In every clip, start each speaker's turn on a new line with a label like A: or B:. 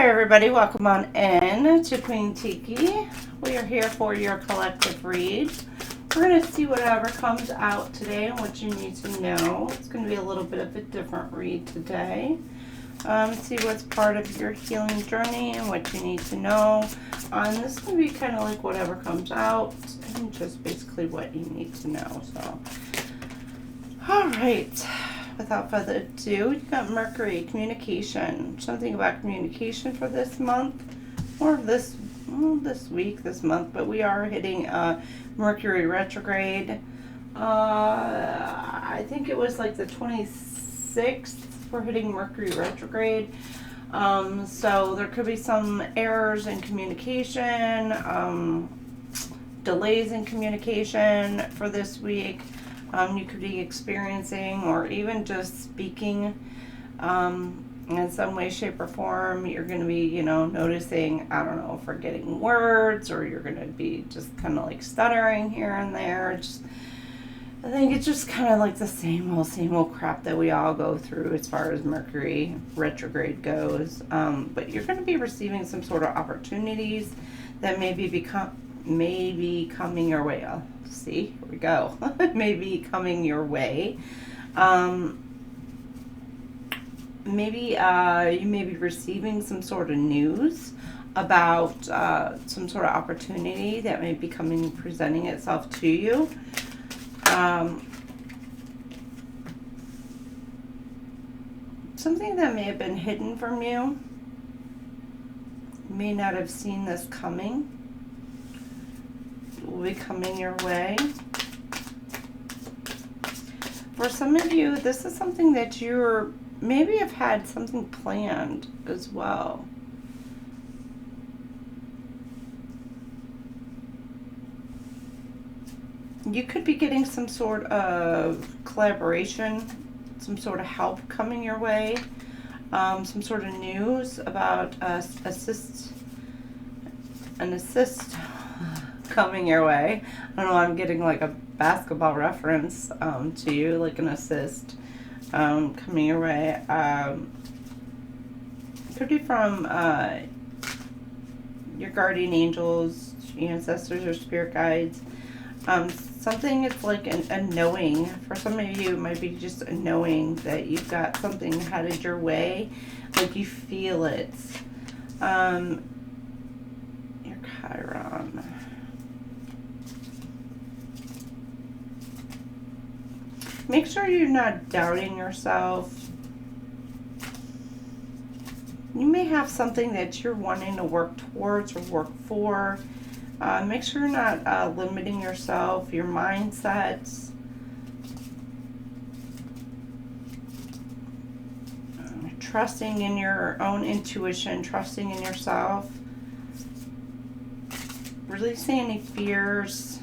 A: there, everybody. Welcome on in to Queen Tiki. We are here for your collective read. We're going to see whatever comes out today and what you need to know. It's going to be a little bit of a different read today. See what's part of your healing journey and what you need to know. This is going to be kind of like whatever comes out and just basically what you need to know. So, all right. Without further ado, you got Mercury, communication. Something about communication for this month, or this week, this month. But we are hitting Mercury retrograde. I think it was like the 26th. We're hitting Mercury retrograde. So there could be some errors in communication, delays in communication for this week. You could be experiencing or even just speaking in some way, shape, or form. You're going to be, noticing, I don't know, forgetting words, or you're going to be just kind of like stuttering here and there. I think it's just kind of like the same old crap that we all go through as far as Mercury retrograde goes. But you're going to be receiving some sort of opportunities that maybe coming your way. See, here we go. Maybe coming your way. Maybe you may be receiving some sort of news about some sort of opportunity that may be presenting itself to you. Something that may have been hidden from you. You may not have seen this coming. Will be coming your way. For some of you, this is something that you're maybe have had something planned as well. You could be getting some sort of collaboration, some sort of help coming your way, some sort of news about an assist coming your way. I don't know, I'm getting like a basketball reference to you, like an assist coming your way. Could be from your guardian angels, ancestors, or spirit guides. Something it's like a knowing. For some of you, it might be just a knowing that you've got something headed your way, like you feel it. Your Chiron. Make sure you're not doubting yourself. You may have something that you're wanting to work towards or work for. Make sure you're not limiting yourself, your mindsets. Trusting in your own intuition, trusting in yourself. Releasing any fears.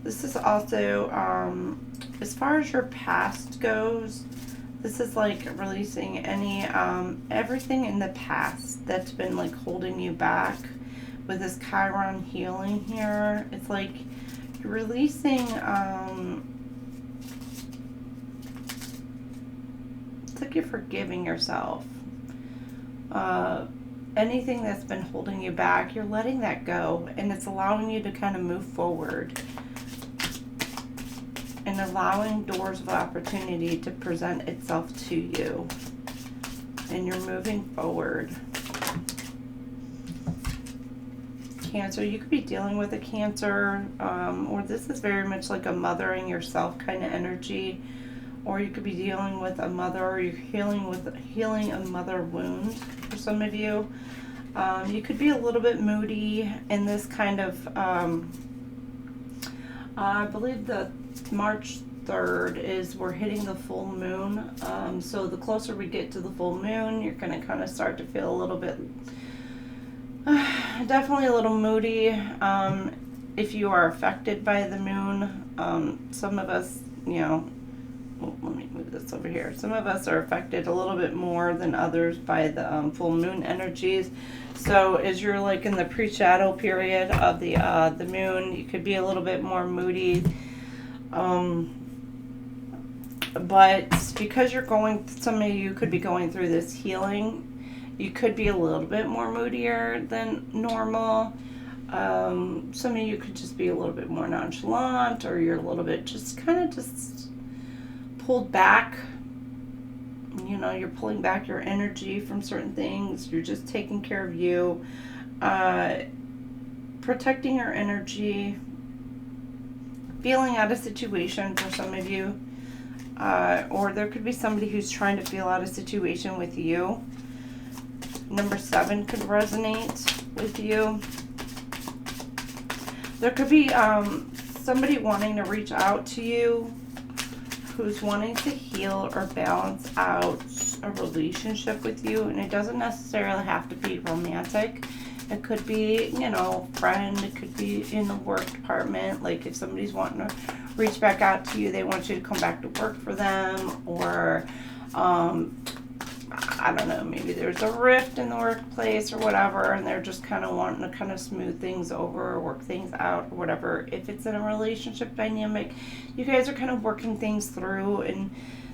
A: This is also, as far as your past goes, this is like releasing any, everything in the past that's been like holding you back with this Chiron healing here. It's like you're releasing, it's like you're forgiving yourself. Anything that's been holding you back, you're letting that go, and it's allowing you to kind of move forward. And allowing doors of opportunity to present itself to you. And you're moving forward. Cancer, you could be dealing with a Cancer, or this is very much like a mothering yourself kind of energy. Or you could be dealing with a mother, or you're healing a mother wound for some of you. You could be a little bit moody in this kind of, I believe the March 3rd is we're hitting the full moon. So the closer we get to the full moon, you're going to kind of start to feel a little bit, definitely a little moody. If you are affected by the moon, some of us, let me move this over here. Some of us are affected a little bit more than others by the full moon energies. So as you're like in the pre-shadow period of the moon, you could be a little bit more moody. But because some of you could be going through this healing, you could be a little bit more moodier than normal. Some of you could just be a little bit more nonchalant, or you're a little bit just kind of just pulled back. You know, you're pulling back your energy from certain things. You're just taking care of you, protecting your energy, feeling out a situation for some of you. Or there could be somebody who's trying to feel out a situation with you. Number 7 could resonate with you. There could be somebody wanting to reach out to you who's wanting to heal or balance out a relationship with you. And it doesn't necessarily have to be romantic. It could be, you know, friend. It could be in the work department. Like if somebody's wanting to reach back out to you, they want you to come back to work for them. Or, I don't know, maybe there's a rift in the workplace or whatever, and they're just kind of wanting to kind of smooth things over or work things out or whatever. If it's in a relationship dynamic, you guys are kind of working things through and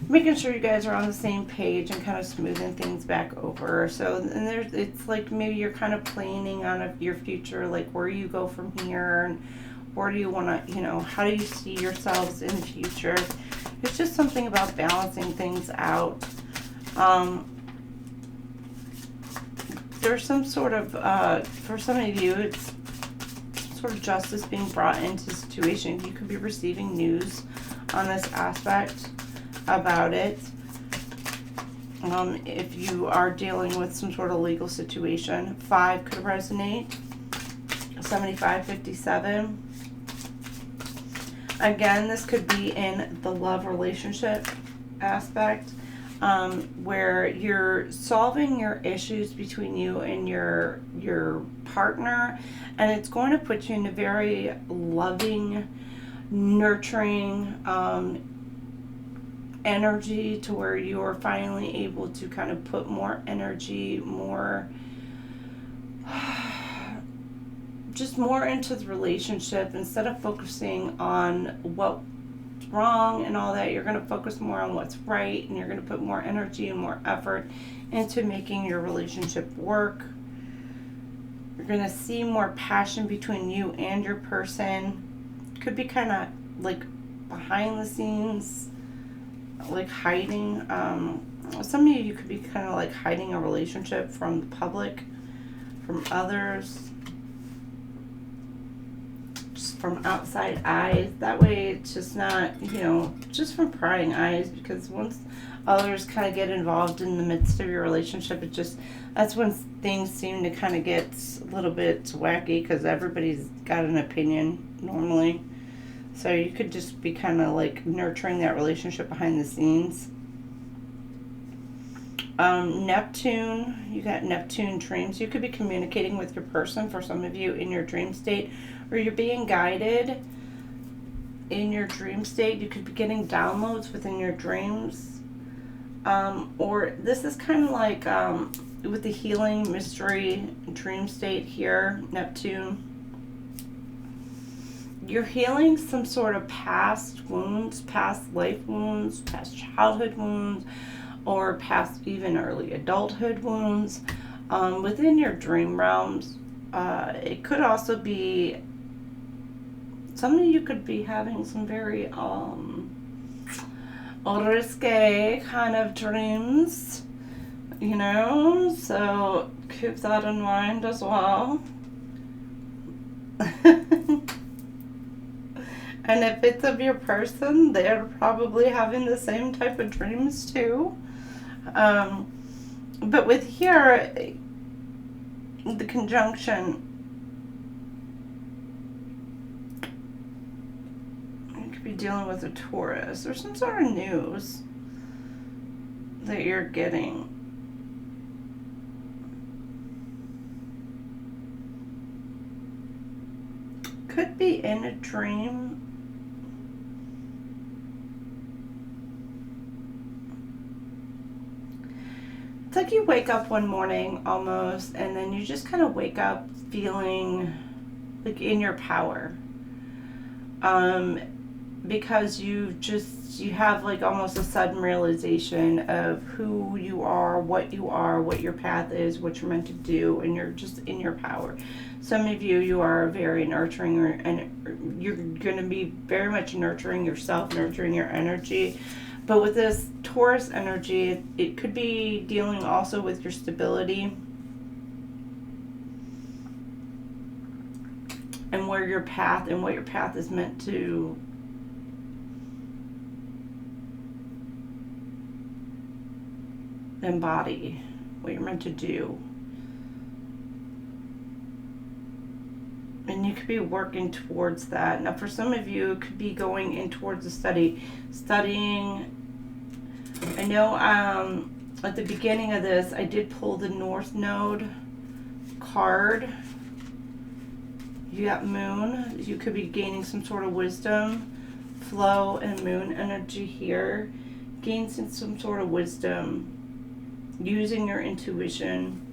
A: making sure you guys are on the same page and kind of smoothing things back over. So, and it's like maybe you're kind of planning on your future, like where you go from here and where do you want to, you know, how do you see yourselves in the future? It's just something about balancing things out. There's some sort of, for some of you, it's sort of justice being brought into the situation. You could be receiving news on this aspect about it. If you are dealing with some sort of legal situation, 5 could resonate. 7557. Again, this could be in the love relationship aspect, where you're solving your issues between you and your partner, and it's going to put you in a very loving, nurturing energy, to where you are finally able to kind of put more energy, just more into the relationship. Instead of focusing on what's wrong and all that, you're going to focus more on what's right, and you're going to put more energy and more effort into making your relationship work. You're going to see more passion between you and your person. Could be kind of like behind the scenes, like hiding. Some of you could be kind of like hiding a relationship from the public, from others, from outside eyes. That way it's just not, you know, just from prying eyes, because once others kind of get involved in the midst of your relationship, that's when things seem to kind of get a little bit wacky, because everybody's got an opinion normally. So you could just be kind of like nurturing that relationship behind the scenes. Neptune, you got Neptune dreams. You could be communicating with your person, for some of you, in your dream state, or you're being guided in your dream state. You could be getting downloads within your dreams. Or this is kind of like with the healing mystery dream state here, Neptune. You're healing some sort of past wounds, past life wounds, past childhood wounds, or past even early adulthood wounds within your dream realms. It could also be, some of you could be having some very risque kind of dreams, you know, so keep that in mind as well. And if it's of your person, they're probably having the same type of dreams too. But with here, the conjunction, you could be dealing with a Taurus or some sort of news that you're getting. Could be in a dream. It's like you wake up one morning almost, and then you just kind of wake up feeling like in your power. because you have like almost a sudden realization of who you are, what your path is, what you're meant to do, and you're just in your power. Some of you are very nurturing, and you're going to be very much nurturing yourself, nurturing your energy. But with this Taurus energy, it could be dealing also with your stability and what your path is meant to embody, what you're meant to do. And you could be working towards that. Now for some of you, it could be going in towards a studying. I know at the beginning of this, I did pull the North Node card. You got Moon. You could be gaining some sort of wisdom, flow, and Moon energy here. Gain some sort of wisdom, using your intuition,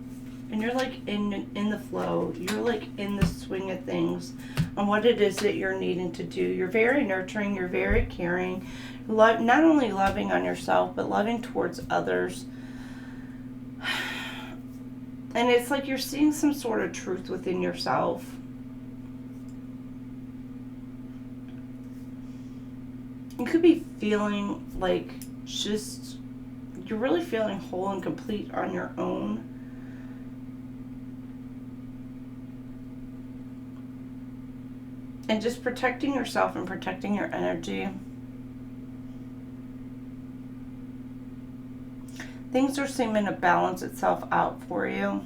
A: and you're like in the flow. You're like in the swing of things on what it is that you're needing to do. You're very nurturing. You're very caring. Not only loving on yourself, but loving towards others. And it's like you're seeing some sort of truth within yourself. You could be feeling like you're really feeling whole and complete on your own. And just protecting yourself and protecting your energy. Things are seeming to balance itself out for you.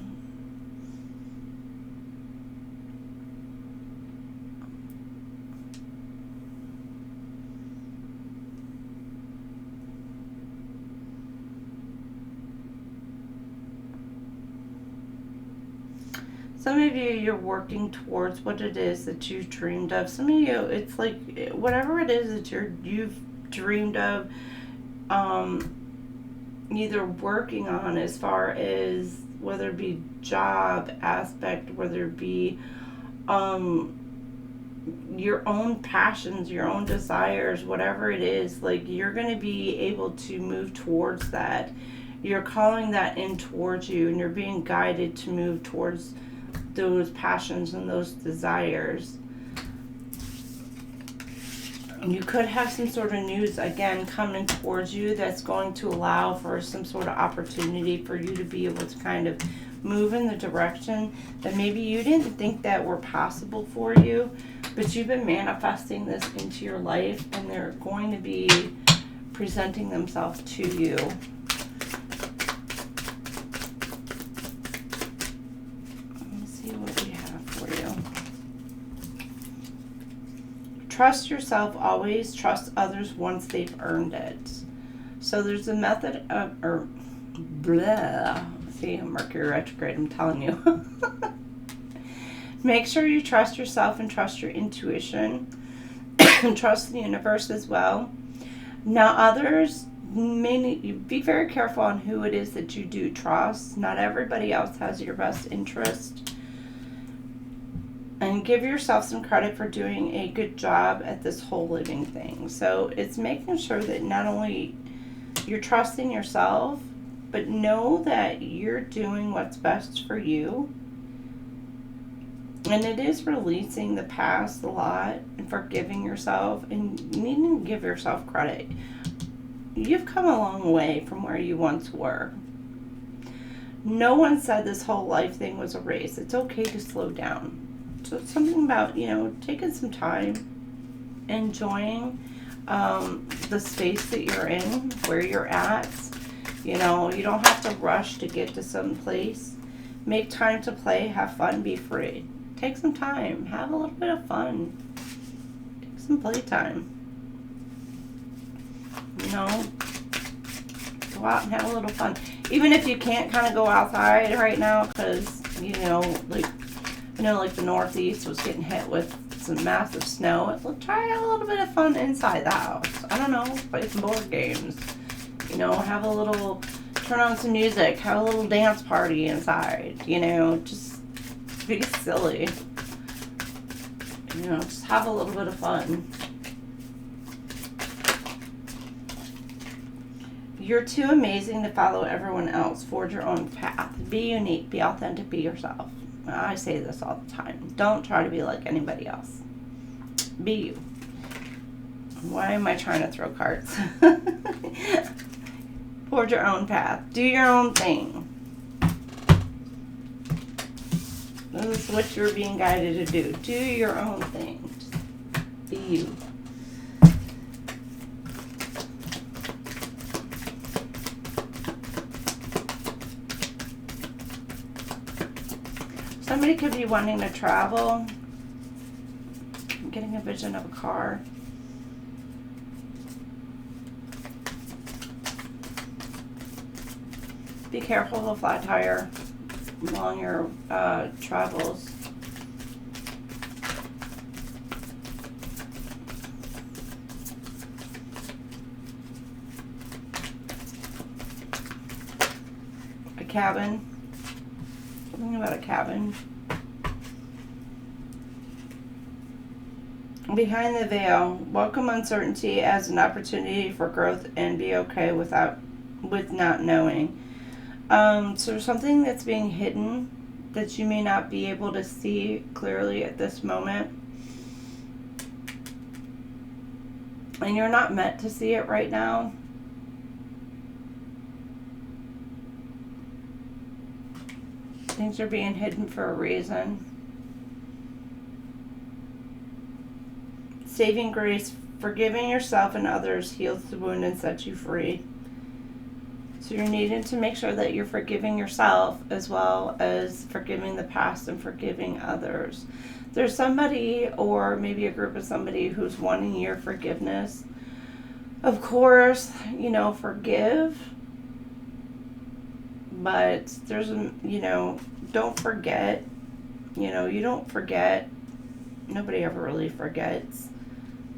A: Some of you, you're working towards what it is that you've dreamed of. Some of you, it's like whatever it is that you've dreamed of, either working on, as far as whether it be job aspect, whether it be your own passions, your own desires, whatever it is, like you're going to be able to move towards that. You're calling that in towards you, and you're being guided to move towards those passions and those desires. You could have some sort of news again coming towards you that's going to allow for some sort of opportunity for you to be able to kind of move in the direction that maybe you didn't think that were possible for you, but you've been manifesting this into your life, and they're going to be presenting themselves to you. Trust yourself always. Trust others once they've earned it. So there's a method of, see, Mercury retrograde, I'm telling you. Make sure you trust yourself and trust your intuition. And trust the universe as well. Now others, be very careful on who it is that you do trust. Not everybody else has your best interest. And give yourself some credit for doing a good job at this whole living thing. So it's making sure that not only you're trusting yourself, but know that you're doing what's best for you. And it is releasing the past a lot and forgiving yourself and needing to give yourself credit. You've come a long way from where you once were. No one said this whole life thing was a race. It's okay to slow down. So it's something about, taking some time, enjoying the space that you're in, where you're at. You don't have to rush to get to some place. Make time to play, have fun, be free. Take some time, have a little bit of fun. Take some playtime. Go out and have a little fun. Even if you can't kind of go outside right now because, like the Northeast was getting hit with some massive snow. Try a little bit of fun inside the house. I don't know, play some board games. Have a little, turn on some music, have a little dance party inside. Just be silly. Just have a little bit of fun. You're too amazing to follow everyone else. Forge your own path. Be unique. Be authentic. Be yourself. I say this all the time. Don't try to be like anybody else. Be you. Why am I trying to throw cards? Forge your own path. Do your own thing. This is what you're being guided to do. Do your own thing. Just be you. Somebody could be wanting to travel. I'm getting a vision of a car. Be careful of a flat tire along your travels. A cabin. Something about a cabin. Behind the veil, welcome uncertainty as an opportunity for growth and be okay with not knowing. So there's something that's being hidden that you may not be able to see clearly at this moment. And you're not meant to see it right now. Things are being hidden for a reason. Saving grace, forgiving yourself and others heals the wound and sets you free. So you're needing to make sure that you're forgiving yourself as well as forgiving the past and forgiving others. There's somebody or maybe a group of somebody who's wanting your forgiveness. Of course, forgive. But there's, don't forget. You don't forget. Nobody ever really forgets.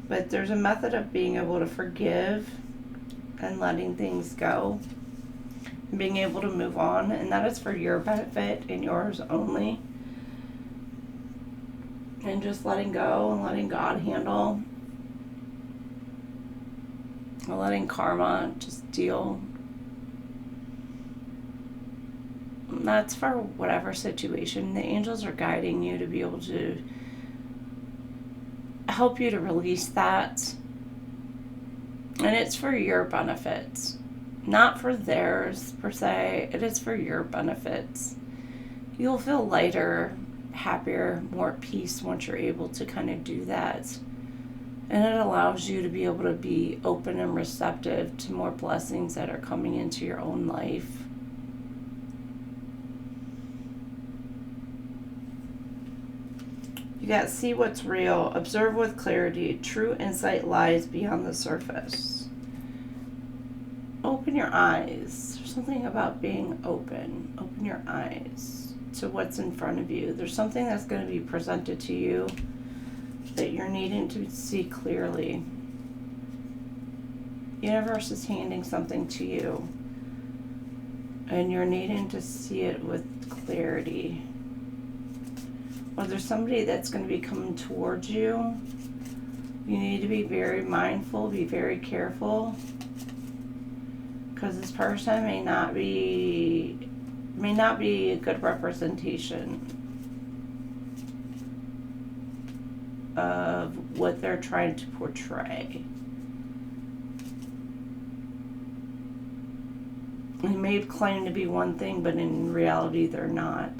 A: But there's a method of being able to forgive and letting things go. Being able to move on. And that is for your benefit and yours only. And just letting go and letting God handle. And letting karma just deal. And that's for whatever situation. The angels are guiding you to be able to help you to release that. And it's for your benefits. Not for theirs, per se. It is for your benefits. You'll feel lighter, happier, more at peace once you're able to kind of do that. And it allows you to be able to be open and receptive to more blessings that are coming into your own life. You got to see what's real. Observe with clarity. True insight lies beyond the surface. Open your eyes. There's something about being open. Open your eyes to what's in front of you. There's something that's going to be presented to you that you're needing to see clearly. Universe is handing something to you, and you're needing to see it with clarity. Or there's somebody that's going to be coming towards you. You need to be very mindful, be very careful, because this person may not be a good representation of what they're trying to portray. They may claim to be one thing, but in reality they're not.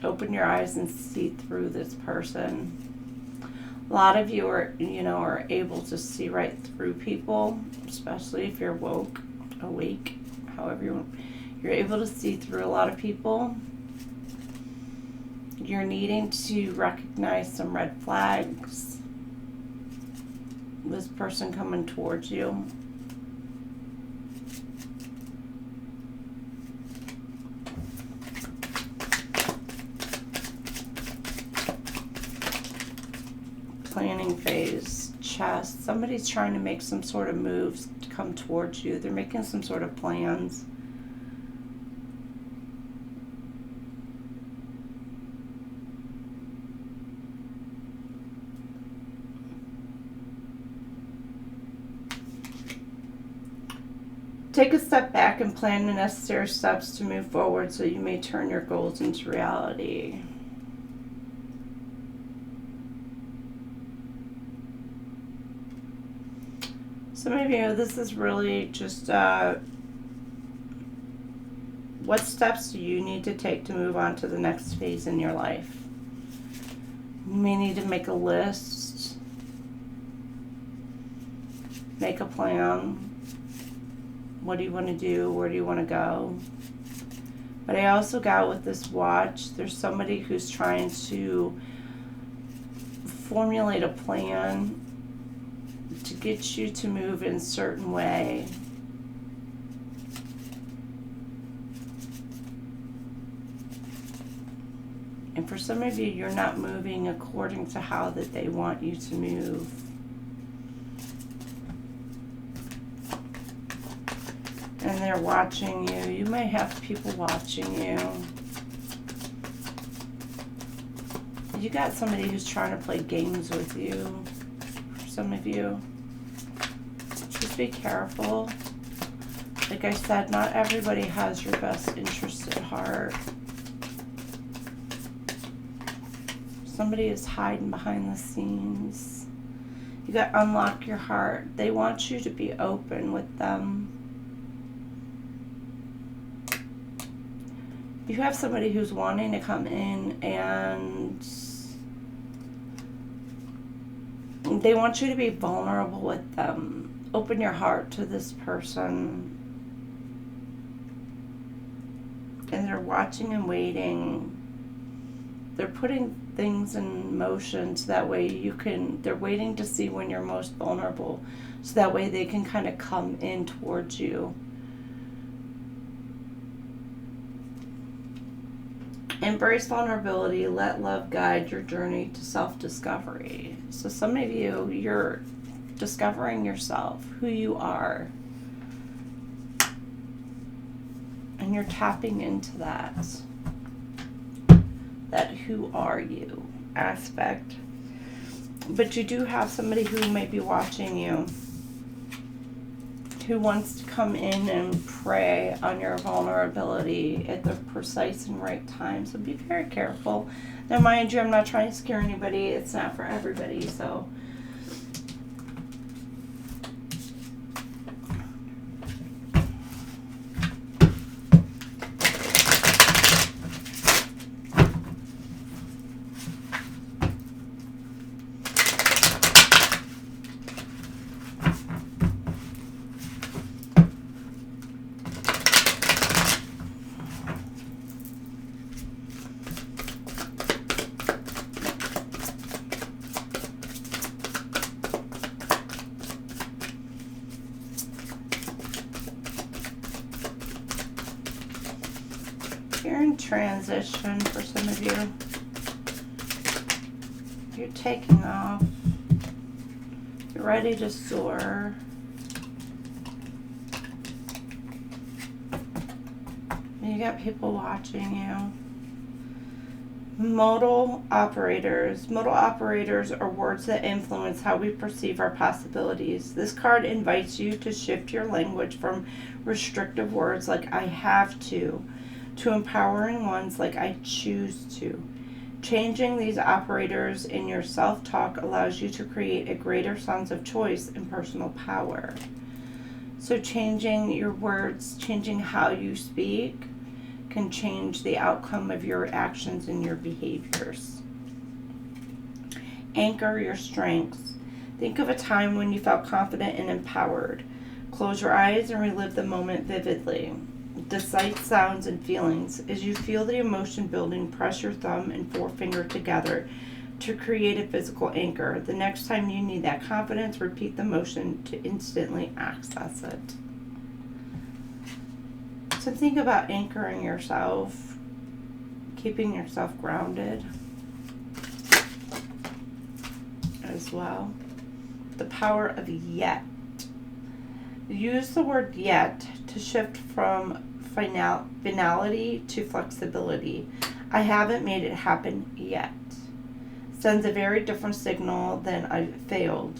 A: Open your eyes and see through this person. A lot of you are able to see right through people, especially if you're awake, however you're able to see through a lot of people. You're needing to recognize some red flags. This person coming towards you. Planning phase, chest. Somebody's trying to make some sort of moves to come towards you. They're making some sort of plans. Take a step back and plan the necessary steps to move forward so you may turn your goals into reality. Some of you, this is really just what steps do you need to take to move on to the next phase in your life? You may need to make a list, make a plan. What do you want to do? Where do you want to go? But I also got with this watch, there's somebody who's trying to formulate a plan to get you to move in a certain way. And for some of you, you're not moving according to how that they want you to move. And they're watching you. You may have people watching you. You got somebody who's trying to play games with you. For some of you, just be careful. Like I said, not everybody has your best interest at heart. Somebody is hiding behind the scenes. You got to unlock your heart. They want you to be open with them. You have somebody who's wanting to come in and they want you to be vulnerable with them. Open your heart to this person. And they're watching and waiting. They're putting things in motion so that way they're waiting to see when you're most vulnerable. So that way they can kind of come in towards you. Embrace vulnerability. Let love guide your journey to self-discovery. So some of you, you're discovering yourself, who you are. And you're tapping into that who are you aspect. But you do have somebody who may be watching you, who wants to come in and prey on your vulnerability at the precise and right time. So be very careful. Now, mind you, I'm not trying to scare anybody. It's not for everybody, so. You're in transition for some of you. You're taking off. You're ready to soar. You got people watching you. Modal operators. Modal operators are words that influence how we perceive our possibilities. This card invites you to shift your language from restrictive words like I have to empowering ones like I choose to. Changing these operators in your self-talk allows you to create a greater sense of choice and personal power. So changing your words, changing how you speak, can change the outcome of your actions and your behaviors. Anchor your strengths. Think of a time when you felt confident and empowered. Close your eyes and relive the moment vividly. The sights, sounds, and feelings. As you feel the emotion building, press your thumb and forefinger together to create a physical anchor. The next time you need that confidence, repeat the motion to instantly access it. So think about anchoring yourself, keeping yourself grounded as well. The power of yet. Use the word yet to shift from finality to flexibility. I haven't made it happen yet. Sends a very different signal than I've failed.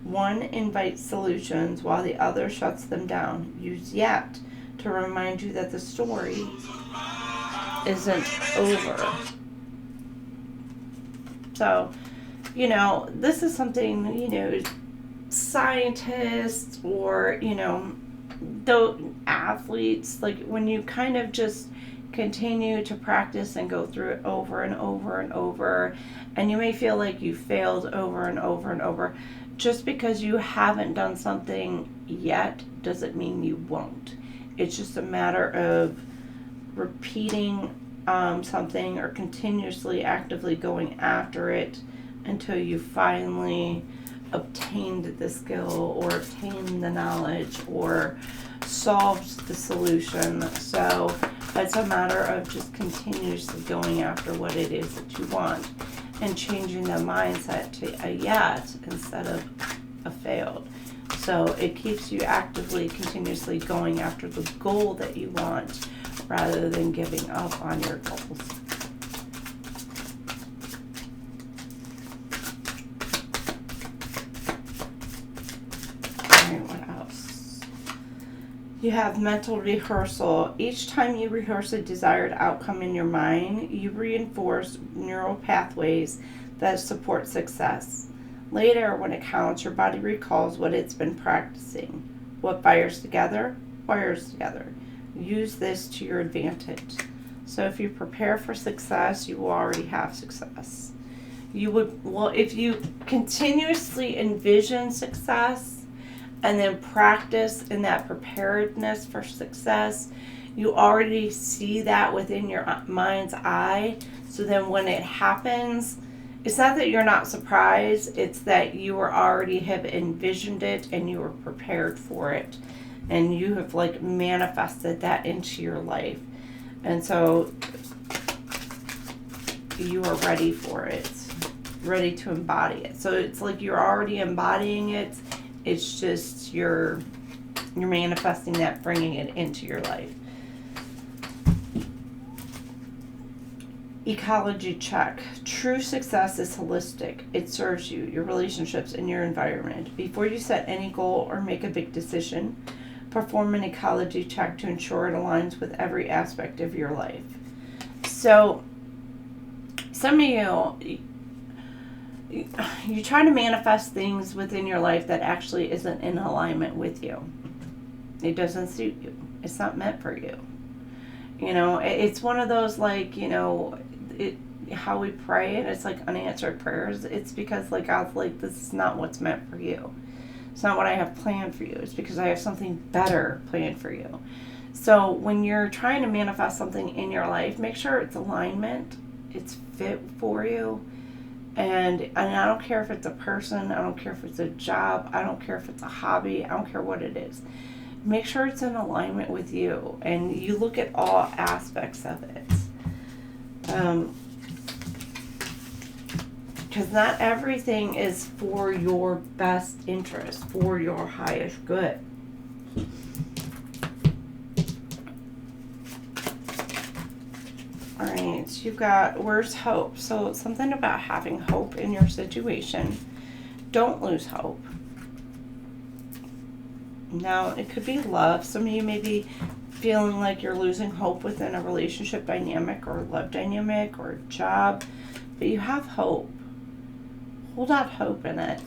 A: One invites solutions while the other shuts them down. Use yet to remind you that the story isn't over. So, this is something, scientists or, the athletes, like when you kind of just continue to practice and go through it over and over and over, and you may feel like you failed over and over and over. Just because you haven't done something yet doesn't mean you won't. It's just a matter of repeating something or continuously actively going after it until you finally obtained the skill or obtained the knowledge or solved the solution. So it's a matter of just continuously going after what it is that you want and changing the mindset to a yet instead of a failed. So it keeps you actively, continuously going after the goal that you want rather than giving up on your goals. All right, what else? You have mental rehearsal. Each time you rehearse a desired outcome in your mind, you reinforce neural pathways that support success. Later, when it counts, your body recalls what it's been practicing. What fires together, wires together. Use this to your advantage. So if you prepare for success, you will already have success. If you continuously envision success and then practice in that preparedness for success, you already see that within your mind's eye. So then when it happens, it's not that you're not surprised, it's that you already have envisioned it and you were prepared for it. And you have manifested that into your life. And so you are ready for it, ready to embody it. So it's like you're already embodying it. It's just you're manifesting that, bringing it into your life. Ecology check. True success is holistic. It serves you, your relationships, and your environment. Before you set any goal or make a big decision, perform an ecology check to ensure it aligns with every aspect of your life. So, some of you try to manifest things within your life that actually isn't in alignment with you. It doesn't suit you. It's not meant for you. It's one of those how we pray and it's like unanswered prayers. It's because God's like, this is not what's meant for you. It's not what I have planned for you. It's because I have something better planned for you. So when you're trying to manifest something in your life, make sure it's alignment, it's fit for you. And I don't care if it's a person, I don't care if it's a job, I don't care if it's a hobby, I don't care what it is. Make sure it's in alignment with you and you look at all aspects of it. Because not everything is for your best interest, for your highest good. All right, you've got, where's hope? So something about having hope in your situation. Don't lose hope. Now, it could be love. Some of you may be feeling like you're losing hope within a relationship dynamic or love dynamic or job, but you have hope. Hold out hope in it.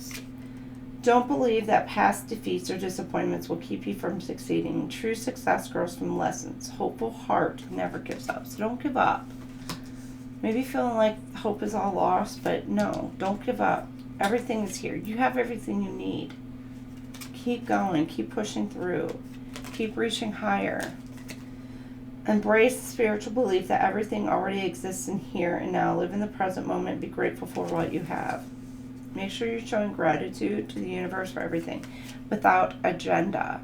A: Don't believe that past defeats or disappointments will keep you from succeeding. True success grows from lessons. Hopeful heart never gives up. So don't give up. Maybe feeling like hope is all lost, but no, don't give up. Everything is here. You have everything you need. Keep going. Keep pushing through. Keep reaching higher. Embrace the spiritual belief that everything already exists in here and now. Live in the present moment. Be grateful for what you have. Make sure you're showing gratitude to the universe for everything without agenda,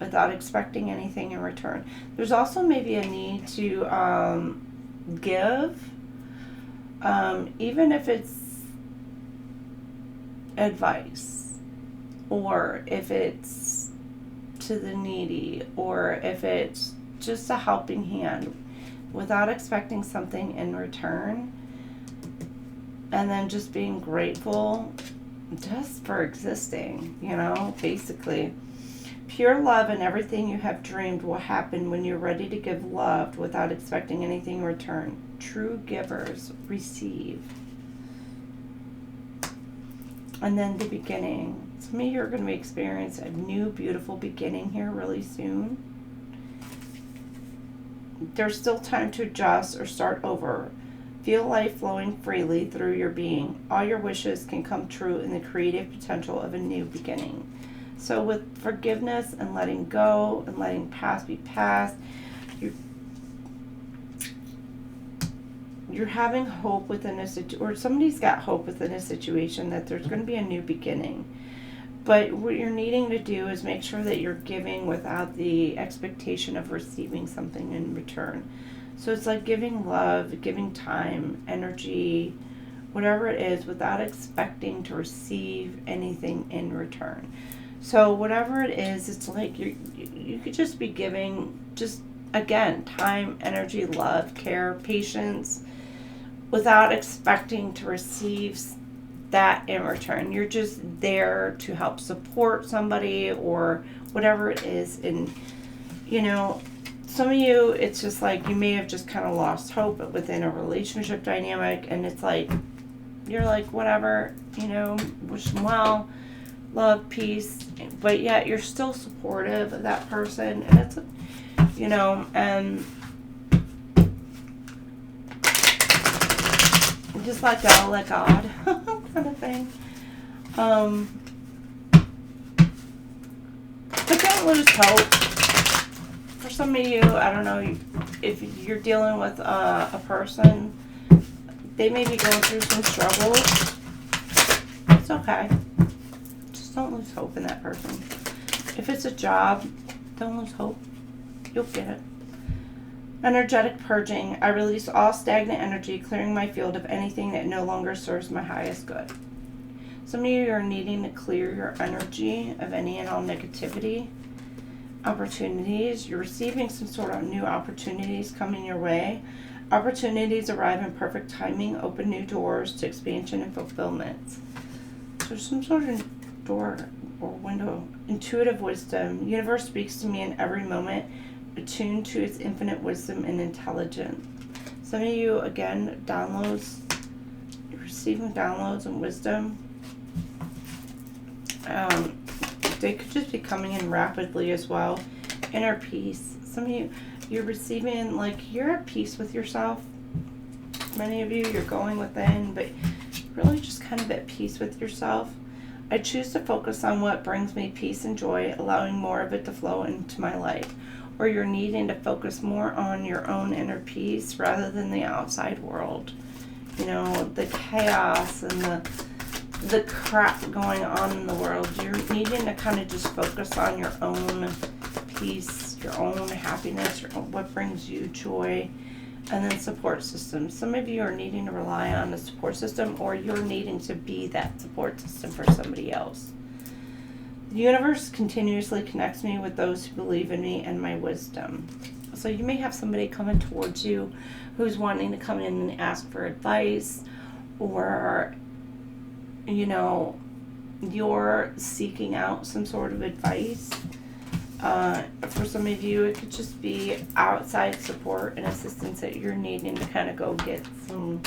A: without expecting anything in return. There's also maybe a need to give, even if it's advice, or if it's to the needy, or if it's just a helping hand, without expecting something in return. And then just being grateful just for existing, you know, basically. Pure love and everything you have dreamed will happen when you're ready to give love without expecting anything in return. True givers receive. And then the beginning. Some of you are going to be experiencing a new beautiful beginning here really soon. There's still time to adjust or start over. Feel life flowing freely through your being. All your wishes can come true in the creative potential of a new beginning. So with forgiveness and letting go and letting past be past, you're having hope within a situation, or somebody's got hope within a situation that there's going to be a new beginning. But what you're needing to do is make sure that you're giving without the expectation of receiving something in return. So it's like giving love, giving time, energy, whatever it is, without expecting to receive anything in return. So whatever it is, it's like you could just be giving, just again, time, energy, love, care, patience, without expecting to receive that in return. You're just there to help support somebody or whatever it is. And, you know, some of you, it's just like you may have just kind of lost hope within a relationship dynamic, and it's like, you're like, whatever, you know, wish them well, love, peace, but yet you're still supportive of that person. And it's, you know, and just let go, let God kind of thing. But don't lose hope. For some of you, I don't know, if you're dealing with a person, they may be going through some struggles. It's okay. Just don't lose hope in that person. If it's a job, don't lose hope. You'll get it. Energetic purging. I release all stagnant energy, clearing my field of anything that no longer serves my highest good. Some of you are needing to clear your energy of any and all negativity. Opportunities. You're receiving some sort of new opportunities coming your way. Opportunities arrive in perfect timing, open new doors to expansion and fulfillment. So there's some sort of door or window. Intuitive wisdom. Universe speaks to me in every moment, attuned to its infinite wisdom and intelligence. Some of you, again, downloads. You're receiving downloads and wisdom. They could just be coming in rapidly as well. Inner peace. Some of you, you're receiving, like, you're at peace with yourself. Many of you, you're going within, but really just kind of at peace with yourself. I choose to focus on what brings me peace and joy, allowing more of it to flow into my life. Or you're needing to focus more on your own inner peace rather than the outside world. You know, the chaos and the crap going on in the world. You're needing to kind of just focus on your own peace, your own happiness, what brings you joy, and then support systems. Some of you are needing to rely on a support system, or you're needing to be that support system for somebody else. The universe continuously connects me with those who believe in me and my wisdom. So you may have somebody coming towards you who's wanting to come in and ask for advice, or, you know, you're seeking out some sort of advice. For some of you, it could just be outside support and assistance that you're needing to kind of go get some,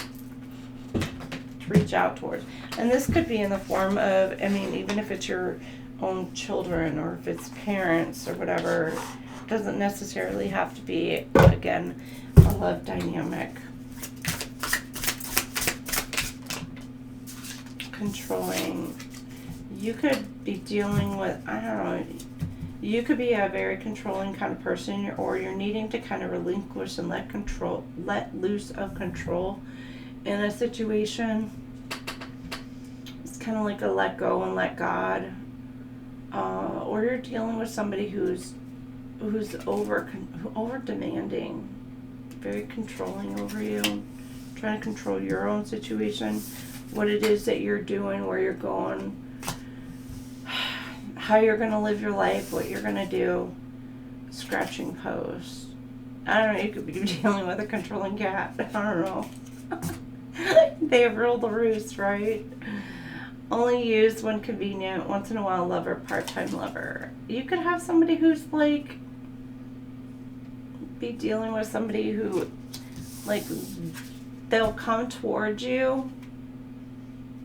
A: to reach out towards. And this could be in the form of, I mean, even if it's your own children or if it's parents or whatever, it doesn't necessarily have to be, again, a love dynamic. Controlling. You could be dealing with, I don't know, you could be a very controlling kind of person, or you're needing to kind of relinquish and let loose of control in a situation. It's kind of like a let go and let God. Or you're dealing with somebody who's over demanding, very controlling over you, trying to control your own situation, what it is that you're doing, where you're going, how you're going to live your life, what you're going to do. Scratching post. I don't know, you could be dealing with a controlling cat. I don't know. They have ruled the roost, right? Only used when convenient, once in a while lover, part-time lover. You could have somebody who's like, be dealing with somebody who, like, they'll come towards you.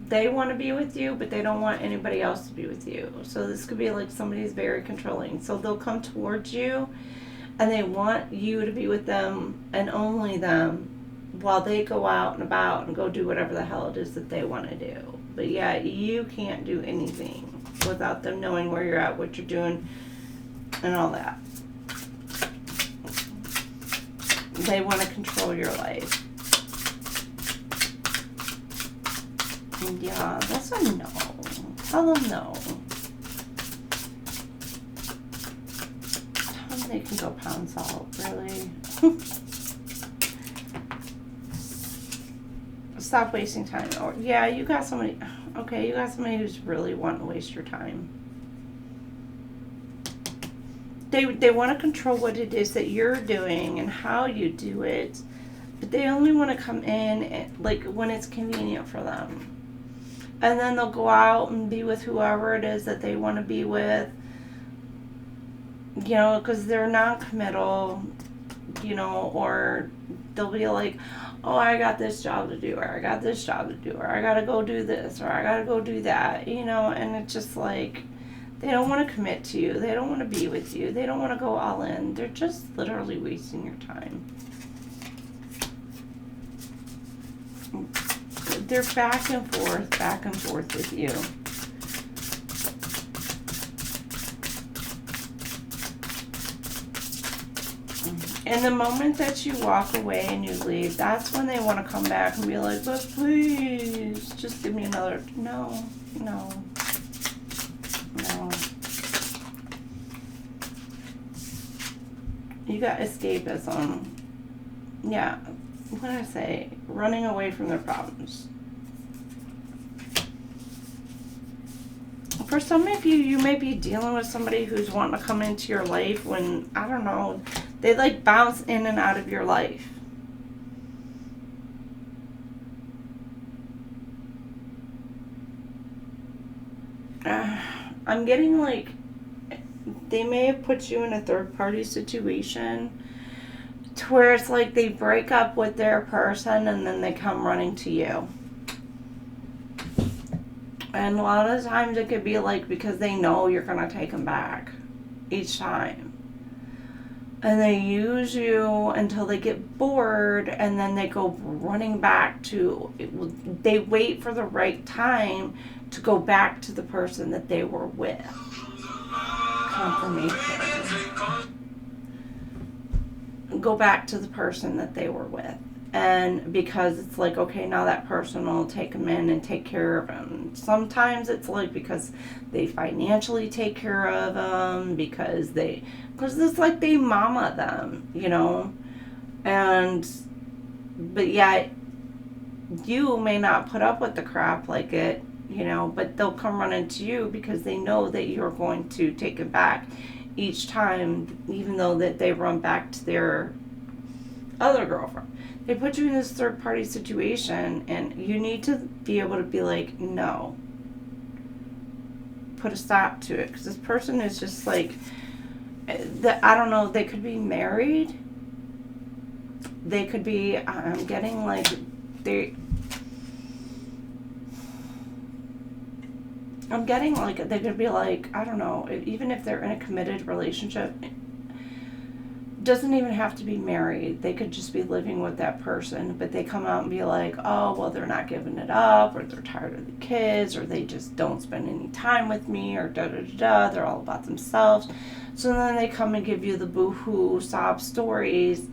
A: They want to be with you, but they don't want anybody else to be with you. So this could be like somebody's very controlling. So they'll come towards you and they want you to be with them and only them while they go out and about and go do whatever the hell it is that they want to do. But yeah, you can't do anything without them knowing where you're at, what you're doing, and all that. They want to control your life. And yeah, that's a no. Tell them no. Tell them they can go pound salt, really. Stop wasting time. Or yeah, you got somebody. Okay, you got somebody who's really wanting to waste your time. They want to control what it is that you're doing and how you do it, but they only want to come in like when it's convenient for them. And then they'll go out and be with whoever it is that they want to be with, you know, because they're non-committal, you know, or they'll be like, oh, I got this job to do, or I got this job to do, or I got to go do this, or I got to go do that, you know, and it's just like, they don't want to commit to you. They don't want to be with you. They don't want to go all in. They're just literally wasting your time. They're back and forth with you. And the moment that you walk away and you leave, that's when they want to come back and be like, but please, just give me another. No. You got escapism. Yeah, what did I say? Running away from their problems. For some of you, you may be dealing with somebody who's wanting to come into your life when, I don't know, they like bounce in and out of your life. I'm getting like, they may have put you in a third party situation to where it's like they break up with their person and then they come running to you. And a lot of times it could be like because they know you're going to take them back each time. And they use you until they get bored and then they go running back to, they wait for the right time to go back to the person that they were with. Confirmation. Go back to the person that they were with. And because it's like, okay, now that person will take them in and take care of them. Sometimes it's like because they financially take care of them, because it's like they mama them, you know. But yeah, you may not put up with the crap like it, you know, but they'll come running to you because they know that you're going to take it back each time, even though that they run back to their other girlfriend. They put you in this third party situation and you need to be able to be like, no. Put a stop to it. Because this person is just like, I don't know, they could be married. They could be, I'm getting like, I'm getting like, they could be like, I don't know, even if they're in a committed relationship, doesn't even have to be married. They could just be living with that person, but they come out and be like, oh, well, they're not giving it up, or they're tired of the kids, or they just don't spend any time with me, or da-da-da-da, they're all about themselves. So then they come and give you the boo-hoo sob stories,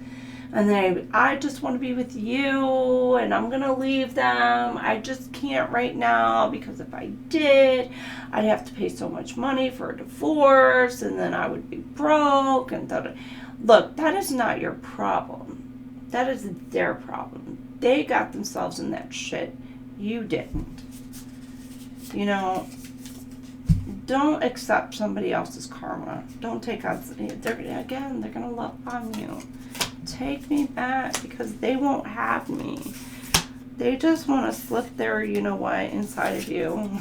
A: and I just want to be with you, and I'm going to leave them. I just can't right now, because if I did, I'd have to pay so much money for a divorce, and then I would be broke, and da-da. Look, that is not your problem. That is their problem. They got themselves in that shit. You didn't. You know, don't accept somebody else's karma. Don't take on, they're going to love on you. Take me back because they won't have me. They just want to slip their you know what inside of you.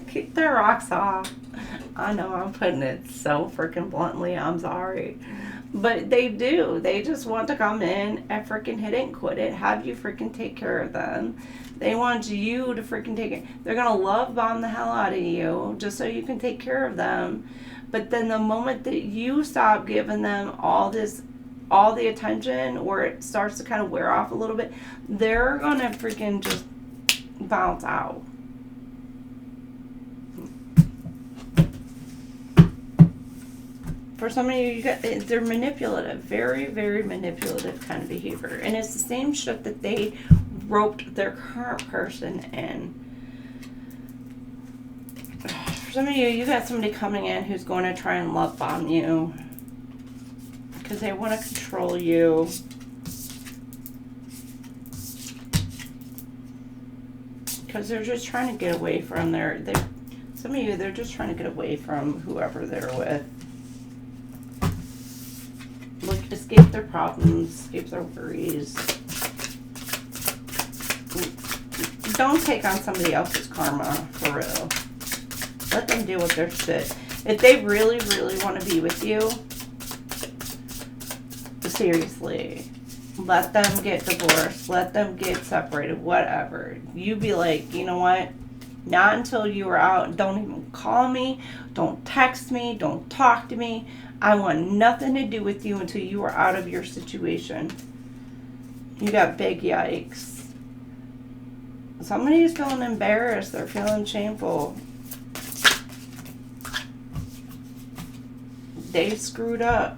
A: Keep their rocks off. I know I'm putting it so freaking bluntly. I'm sorry. But they do. They just want to come in and freaking hit it and quit it. Have you freaking take care of them. They want you to freaking take it. They're going to love bomb the hell out of you just so you can take care of them. But then the moment that you stop giving them all the attention, or it starts to kind of wear off a little bit, they're going to freaking just bounce out. For some of you, they're manipulative, very, very manipulative kind of behavior. And it's the same shit that they roped their current person in. For some of you, you got somebody coming in who's going to try and love bomb you because they want to control you. Because they're just trying to get away from some of you, they're just trying to get away from whoever they're with. Like, escape their problems, escape their worries. Don't take on somebody else's karma, for real. Let them deal with their shit. If they really, really want to be with you, seriously, let them get divorced, let them get separated, whatever. You be like, you know what? Not until you are out. Don't even call me. Don't text me. Don't talk to me. I want nothing to do with you until you are out of your situation. You got big yikes. Somebody's feeling embarrassed. They're feeling shameful. They screwed up.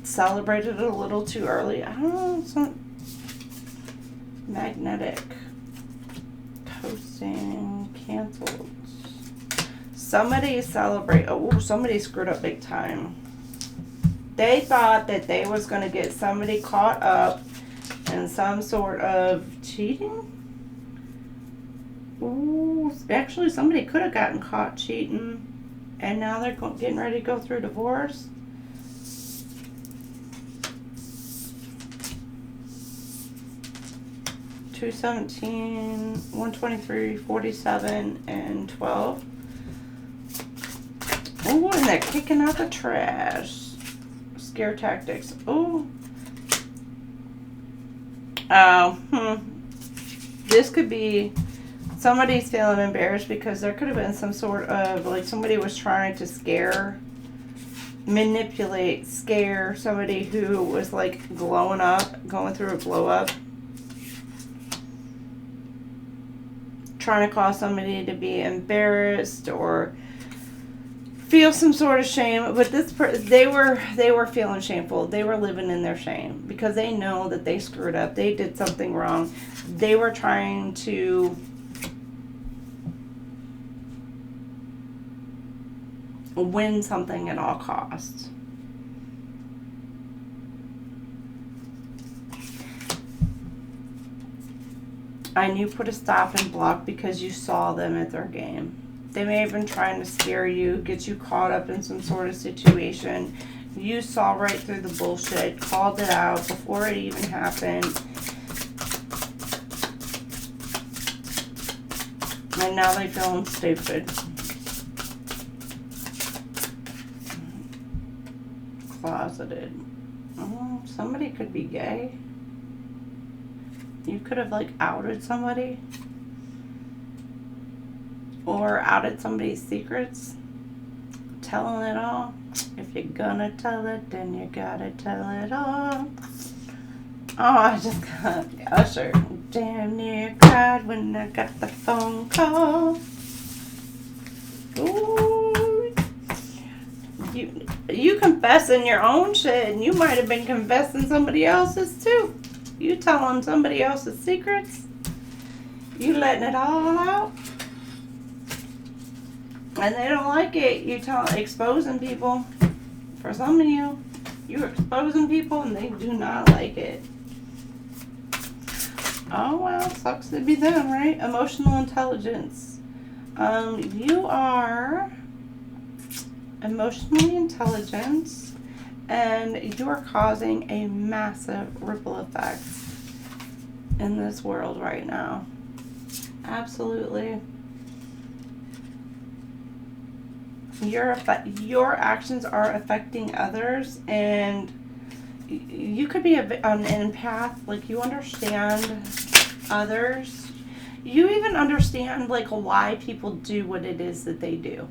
A: Celebrated it a little too early. I don't know. It's not magnetic. Coasting. Canceled. Somebody somebody screwed up big time. They thought that they was going to get somebody caught up in some sort of cheating. Ooh, actually somebody could have gotten caught cheating, and now they're getting ready to go through divorce. $217, $123, $47, and $12. Oh, and they're kicking out the trash. Scare tactics. Oh. This could be somebody's feeling embarrassed because there could have been some sort of, like, somebody was trying to manipulate, scare somebody who was, like, glowing up, going through a glow up. Trying to cause somebody to be embarrassed or feel some sort of shame, but they were feeling shameful. They were living in their shame because they know that they screwed up. They did something wrong. They were trying to win something at all costs. And you put a stop and block because you saw them at their game. They may have been trying to scare you, get you caught up in some sort of situation. You saw right through the bullshit, called it out before it even happened. And now they feeling stupid. Closeted. Oh, somebody could be gay. You could have, like, outed somebody. Or outed somebody's secrets. Telling it all. If you're gonna tell it, then you gotta tell it all. Oh, I just got Usher. Damn near cried when I got the phone call. Ooh. You confessing your own shit, and you might have been confessing somebody else's too. You telling somebody else's secrets. You letting it all out. And they don't like it. You exposing people. For some of you, you're exposing people and they do not like it. Oh, well, sucks to be them, right? Emotional intelligence. You are emotionally intelligent And you are causing a massive ripple effect in this world right now. Absolutely. Your actions are affecting others, and you could be an empath. Like, you understand others. You even understand, like, why people do what it is that they do.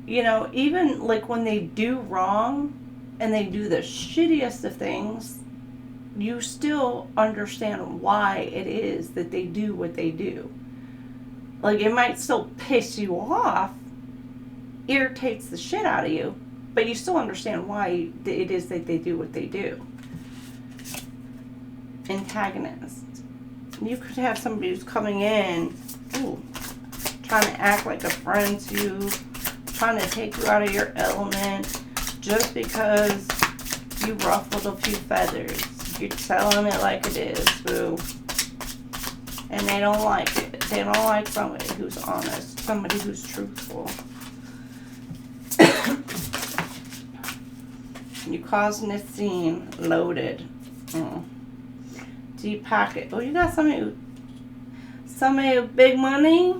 A: You know, even like when they do wrong and they do the shittiest of things, you still understand why it is that they do what they do. Like, it might still piss you off, irritates the shit out of you, but you still understand why it is that they do what they do. Antagonist. You could have somebody who's coming in, trying to act like a friend to you, trying to take you out of your element just because you ruffled a few feathers. You're telling it like it is, boo. And they don't like it. They don't like somebody who's honest, somebody who's truthful. You causing a scene. Loaded. Deep pocket. Oh, you got somebody with big money.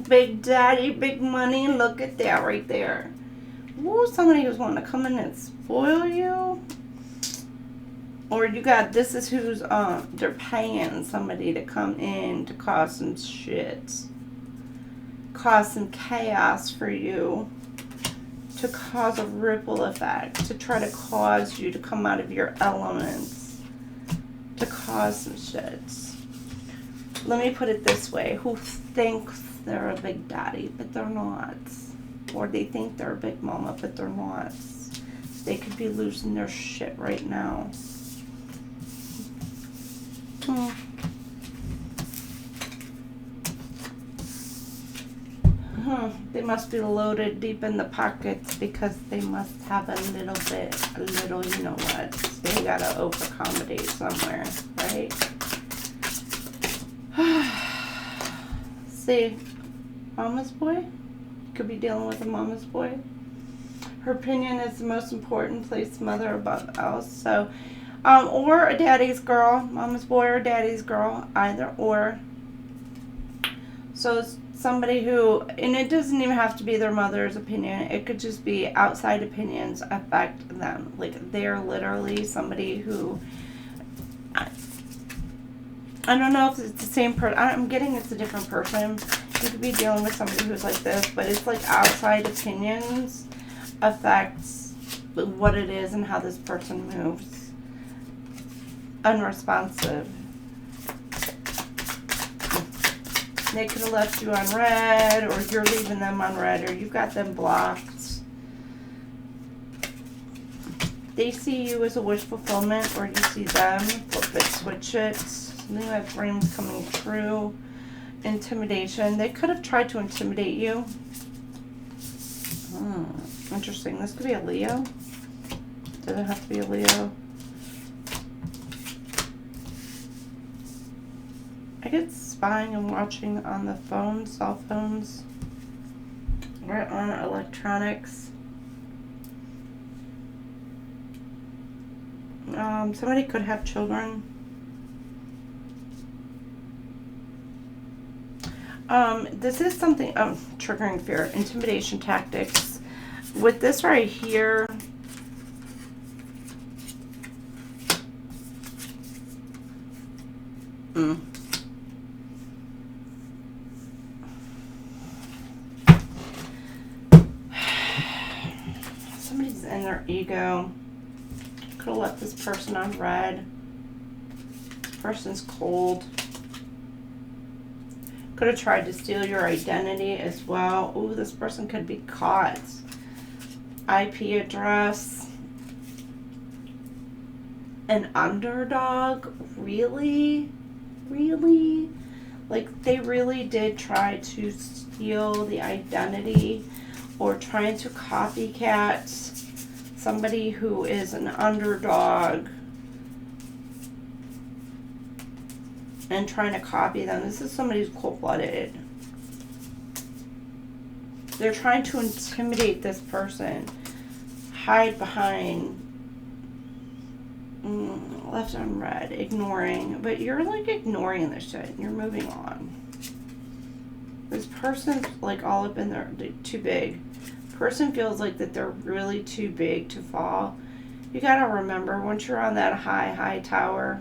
A: Big daddy, big money. Look at that right there. Ooh, somebody who's wanting to come in and spoil you. Or you got, this is who's, they're paying somebody to come in to cause some shit. Cause some chaos for you. To cause a ripple effect. To try to cause you to come out of your elements. To cause some shit. Let me put it this way. Who thinks they're a big daddy, but they're not. Or they think they're a big mama, but they're not. They could be losing their shit right now. They must be loaded deep in the pockets because they must have a little, you know what. They gotta over-accommodate somewhere, right? See, mama's boy? Could be dealing with a mama's boy. Her opinion is the most important. Place mother above else. So, or a daddy's girl. Mama's boy or daddy's girl. Either or. So it's somebody who, and it doesn't even have to be their mother's opinion. It could just be outside opinions affect them. Like, they're literally somebody who, I don't know if it's the same person. I'm getting it's a different person. You could be dealing with somebody who's like this, but it's like outside opinions affects what it is and how this person moves. Unresponsive. They could have left you on red, or you're leaving them on red, or you've got them blocked. They see you as a wish fulfillment, or you see them. Flip it, switch it. You have dreams coming true. Intimidation. They could have tried to intimidate you. Interesting. This could be a Leo. Doesn't have to be a Leo. I get spying and watching on the phone, cell phones, or on electronics. Somebody could have children. This is something, triggering fear, intimidation tactics. With this right here, somebody's in their ego. Could have left this person on red. This person's cold. Could have tried to steal your identity as well. Ooh, this person could be caught. IP address. An underdog? Really? Really? Like, they really did try to steal the identity or trying to copycat somebody who is an underdog and trying to copy them. This is somebody who's cold-blooded. They're trying to intimidate this person hide behind left on red, ignoring, but you're like ignoring this shit and you're moving on. This person's like all up in there, too big. Person feels like that they're really too big to fall. You gotta remember, once you're on that high tower,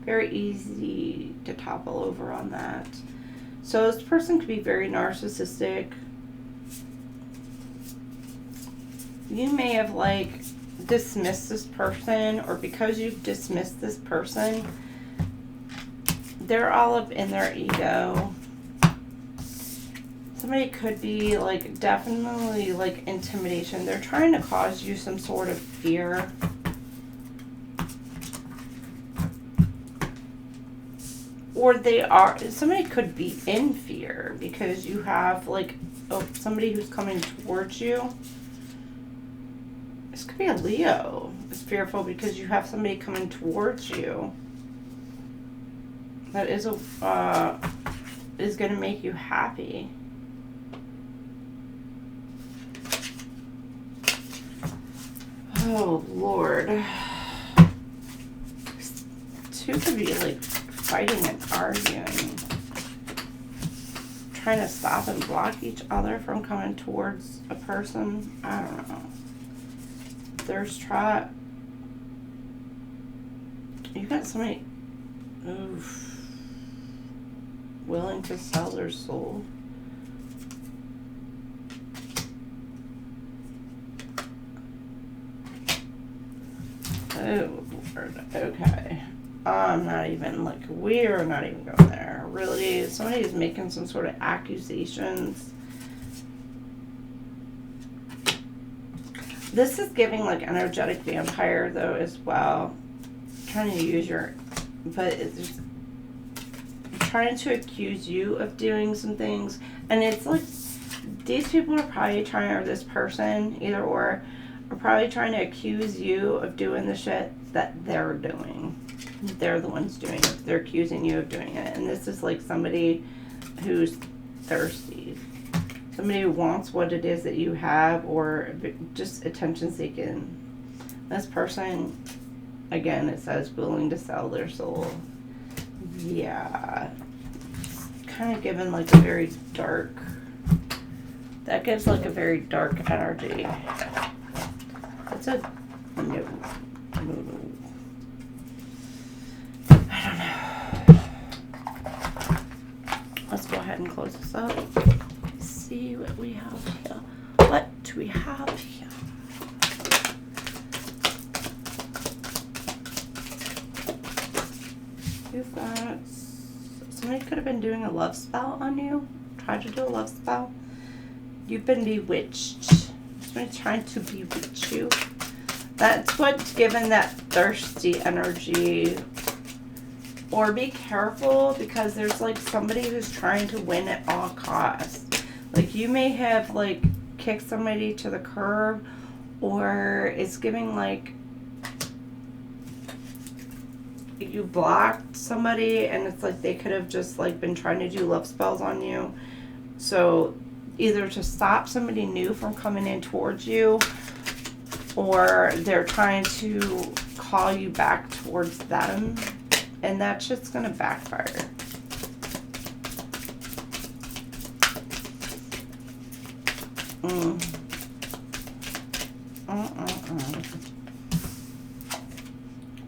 A: very easy to topple over on that. So this person could be very narcissistic. You may have like dismissed this person, or because you've dismissed this person, they're all up in their ego. Somebody could be like definitely like intimidation. They're trying to cause you some sort of fear. Or somebody could be in fear because you have like somebody who's coming towards you. This could be a Leo. Is fearful because you have somebody coming towards you that is going to make you happy. Oh, Lord. Two could be like fighting and arguing. Trying to stop and block each other from coming towards a person. I don't know. Thirst trap. You got somebody willing to sell their soul. Oh, Lord. Okay. I'm not even, like, we're not even going there. Really, somebody's making some sort of accusations. This is giving, like, energetic vampire, though, as well. Trying to use but it's trying to accuse you of doing some things. And it's, like, these people are probably trying, or this person, either or, are probably trying to accuse you of doing the shit that they're doing. They're the ones doing it. They're accusing you of doing it. And this is like somebody who's thirsty. Somebody who wants what it is that you have, or just attention seeking. This person, again, it says willing to sell their soul. Yeah. Kind of given like a very dark, that gives like a very dark energy. It's a no. I don't know. Let's go ahead and close this up. See what we have here. What do we have here? You've got somebody could have been doing a love spell on you. Tried to do a love spell. You've been bewitched. Somebody's trying to bewitch you. That's what's given that thirsty energy. Or be careful, because there's like somebody who's trying to win at all costs. Like you may have like kicked somebody to the curb, or it's giving like you blocked somebody and it's like they could have just like been trying to do love spells on you. So either to stop somebody new from coming in towards you, or they're trying to call you back towards them, and that's just going to backfire.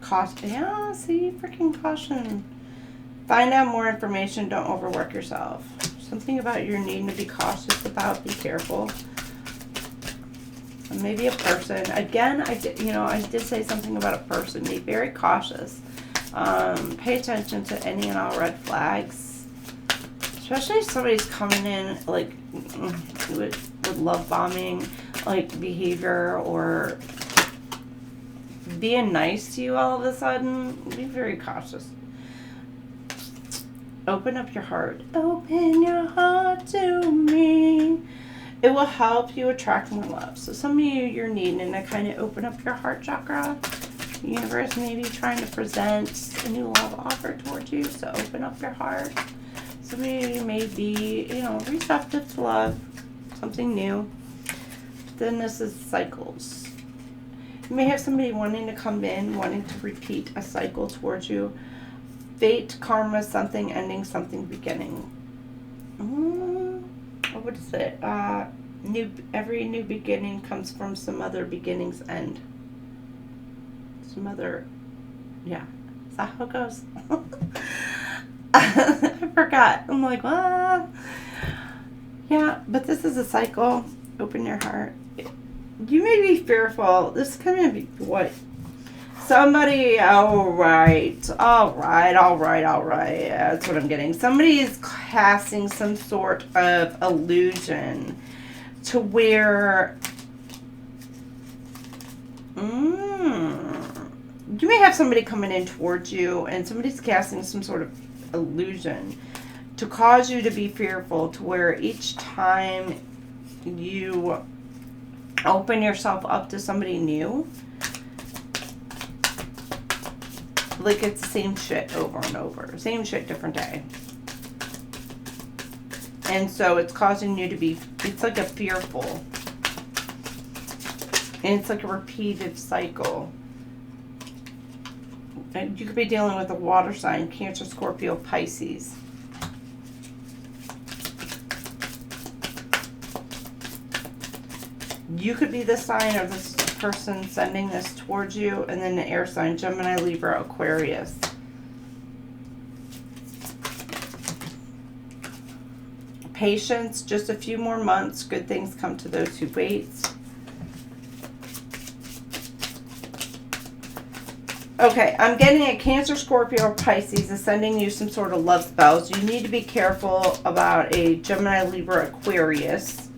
A: Caution. Yeah, see, freaking caution. Find out more information. Don't overwork yourself. Something about you're needing to be cautious about. Be careful. And maybe a person. Again, I did say something about a person. Be very cautious. Pay attention to any and all red flags. Especially if somebody's coming in like with love bombing, like behavior, or being nice to you all of a sudden. Be very cautious. Open up your heart. Open your heart to me. It will help you attract more love. So some of you're needing to kind of open up your heart chakra. The universe may be trying to present a new love offer towards you. So open up your heart. Some of you may be, receptive to love. Something new. then this is cycles. You may have somebody wanting to come in, wanting to repeat a cycle towards you. Fate, karma, something ending, something beginning. What is it? Every new beginning comes from some other beginning's end. Some other, yeah. Is that how it goes? I forgot. I'm like, what? Yeah, but this is a cycle. Open your heart. You may be fearful. This is going to be what? Somebody, all right. That's what I'm getting. Somebody is casting some sort of illusion to where you may have somebody coming in towards you, and somebody's casting some sort of illusion to cause you to be fearful, to where each time you open yourself up to somebody new, like it's the same shit over and over. Same shit, different day. And so it's causing you to be, it's like a fearful. And it's like a repeated cycle. And you could be dealing with a water sign, Cancer, Scorpio, Pisces. You could be the sign of this person sending this towards you, and then the air sign, Gemini, Libra, Aquarius. Patience, just a few more months. Good things come to those who wait. Okay, I'm getting a Cancer, Scorpio, or Pisces is sending you some sort of love spells. You need to be careful about a Gemini, Libra, Aquarius.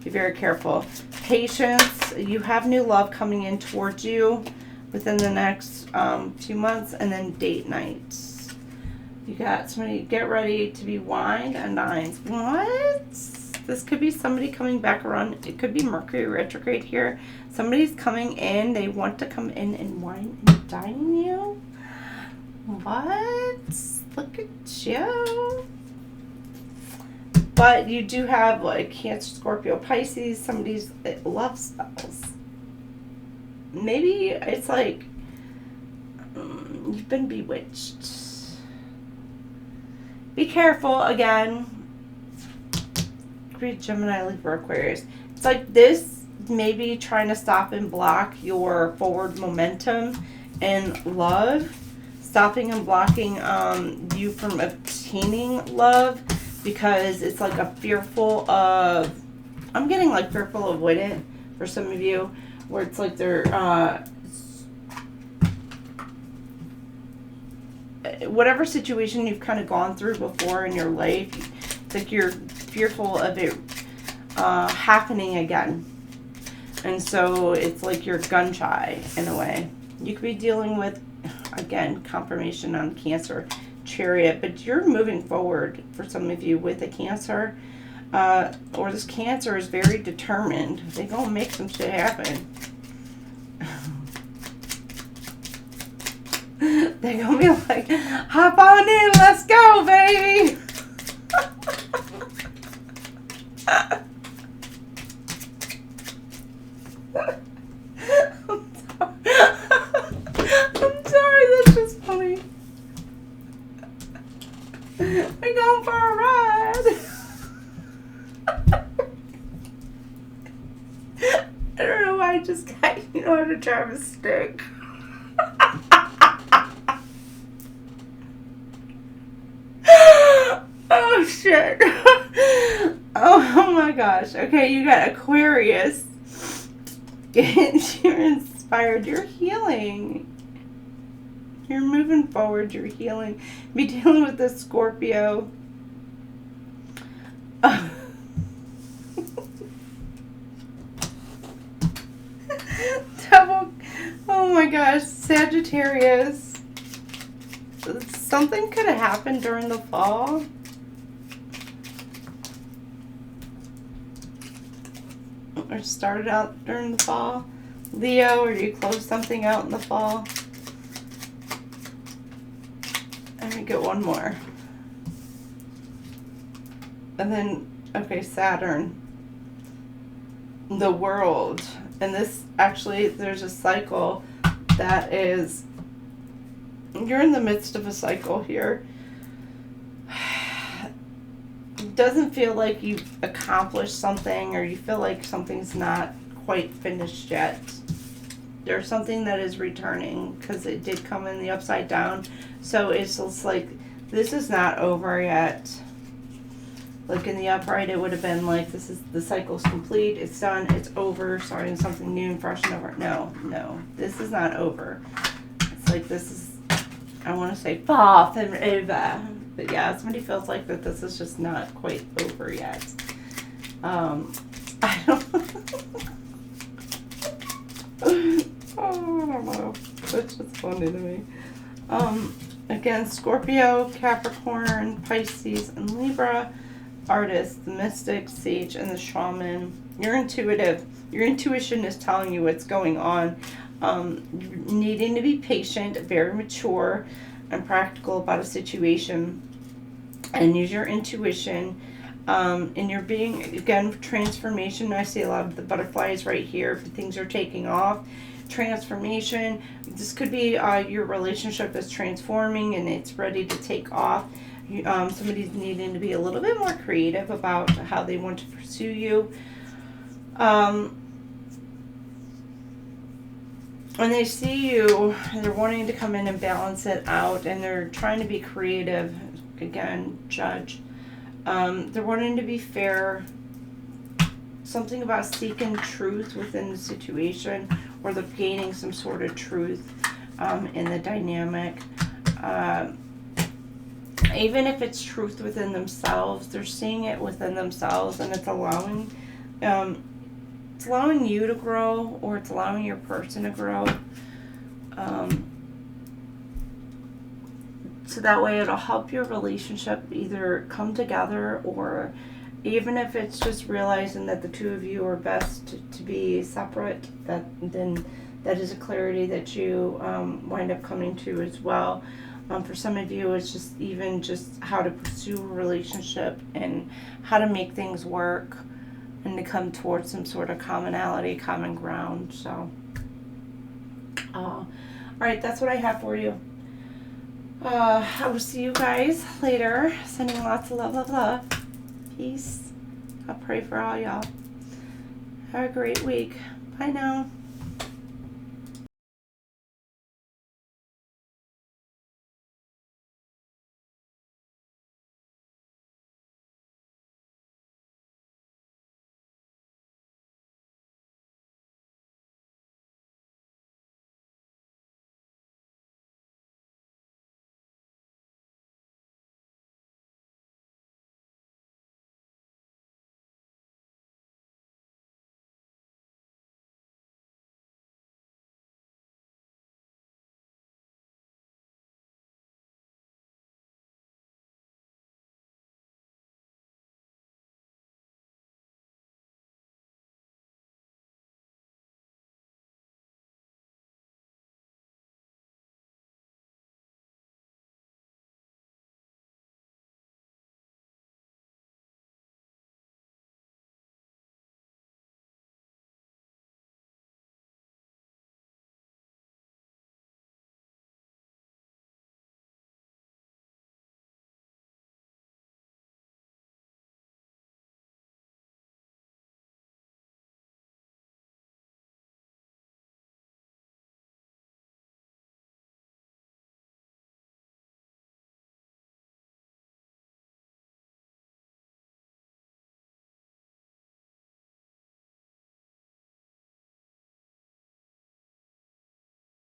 A: Be very careful. Patience, you have new love coming in towards you within the next few months. And then date nights. You got somebody, get ready to be wined and dined. What? This could be somebody coming back around. It could be Mercury retrograde here. Somebody's coming in. They want to come in and wine and dine you. What? Look at you. But you do have like Cancer, Scorpio, Pisces. Somebody's love spells. Maybe it's like you've been bewitched. Be careful again. Read Gemini, Libra, Aquarius. It's like this maybe trying to stop and block your forward momentum in love. Stopping and blocking you from obtaining love, because it's like a fearful of, I'm getting like fearful avoidant for some of you, where it's like they're, whatever situation you've kind of gone through before in your life, it's like you're fearful of it happening again. And so it's like you're gun shy in a way. You could be dealing with, again, confirmation on Cancer, Chariot, but you're moving forward for some of you with a Cancer. Or this Cancer is very determined. They're going to make some shit happen. They're going to be like, hop on in, let's go, baby. I'm sorry, that's just funny. We're going for a ride. I don't know why I just got, you know how to drive a stick. Oh shit. Oh my gosh. Okay, you got Aquarius. You're inspired. You're healing. You're moving forward. You're healing. Be dealing with this Scorpio. Double. Oh my gosh. Sagittarius. Something could have happened during the fall. Or started out during the fall. Leo, or you closed something out in the fall. Let me get one more. And then, okay, Saturn. the world. And this, actually, there's a cycle that is, you're in the midst of a cycle here. It doesn't feel like you've accomplished something, or you feel like something's not quite finished yet. There's something that is returning, because it did come in the upside down. So it's just like, this is not over yet. Like in the upright, it would have been like, this is, the cycle's complete, it's done, it's over, starting something new and fresh and over. No, this is not over. It's like, this is, I want to say, path and over. But yeah, somebody feels like that this is just not quite over yet. I don't I don't know. It's just funny to me. Again, Scorpio, Capricorn, Pisces, and Libra. Artist, the mystic, sage, and the shaman. You're intuitive. Your intuition is telling you what's going on. Needing to be patient, very mature, and practical about a situation. And use your intuition. And you're being, again, transformation. I see a lot of the butterflies right here. Things are taking off. Transformation. This could be your relationship is transforming and it's ready to take off. Somebody's needing to be a little bit more creative about how they want to pursue you. When they see you, they're wanting to come in and balance it out, and they're trying to be creative. Again, judge. They're wanting to be fair. Something about seeking truth within the situation, or they're gaining some sort of truth in the dynamic. Even if it's truth within themselves, they're seeing it within themselves, and it's allowing you to grow, or it's allowing your person to grow. So that way it'll help your relationship either come together, or even if it's just realizing that the two of you are best to be separate, then that is a clarity that you wind up coming to as well. For some of you, it's just even just how to pursue a relationship and how to make things work and to come towards some sort of commonality, common ground. So, all right, that's what I have for you. I will see you guys later. Sending lots of love. Peace. I'll pray for all y'all. Have a great week. Bye now.